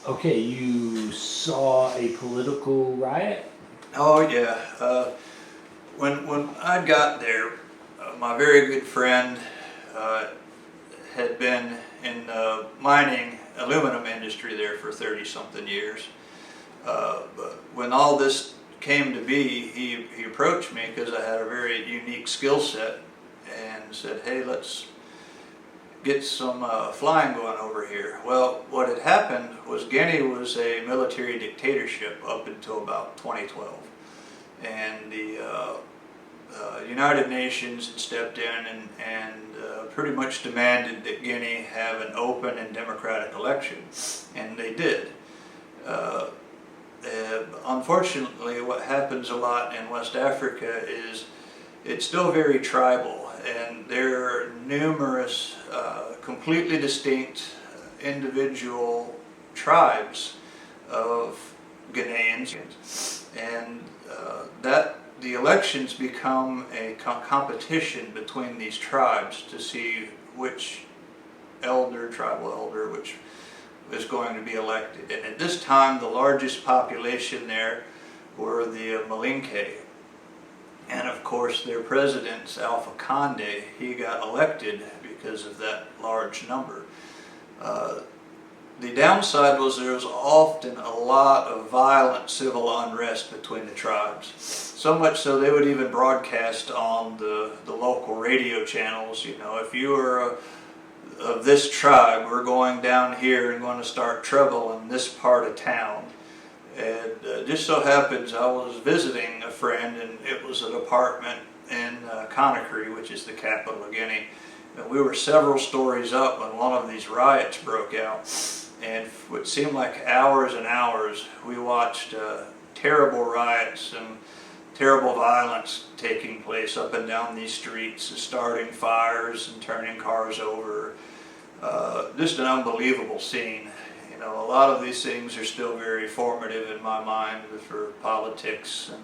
Okay, you saw a political riot? Oh yeah. When I got there, my very good friend uh, had been in the mining aluminum industry there for 30 something years. But when all this came to be, he approached me because I had a very unique skill set and said, "Hey, let's get some flying going over here." Well, what had happened was Guinea was a military dictatorship up until about 2012, and the United Nations had stepped in and pretty much demanded that Guinea have an open and democratic election, and they did. Uh, Unfortunately, what happens a lot in West Africa is it's still very tribal, and there are numerous completely distinct individual tribes of Guineans, and that the elections become a competition between these tribes to see which tribal elder, which is going to be elected. And at this time, the largest population there were the Malinke. And of course, their president, Alpha Conde, he got elected because of that large number. The downside was there was often a lot of violent civil unrest between the tribes. So much so they would even broadcast on the local radio channels, you know, if you were of this tribe, we're going down here and going to start trouble in this part of town. And just so happens I was visiting a friend, and it was an apartment in Conakry, which is the capital of Guinea. And we were several stories up when one of these riots broke out. And for what seemed like hours and hours, we watched terrible riots and terrible violence taking place up and down these streets, starting fires and turning cars over. Just an unbelievable scene. You know, a lot of these things are still very formative in my mind for politics and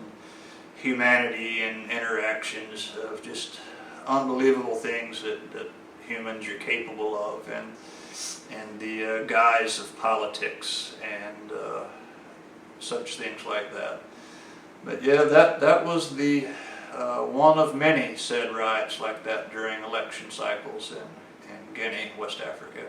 humanity and interactions of just unbelievable things that humans are capable of, and the guise of politics and such things like that. But yeah, that was the one of many said riots like that during election cycles in Guinea, West Africa.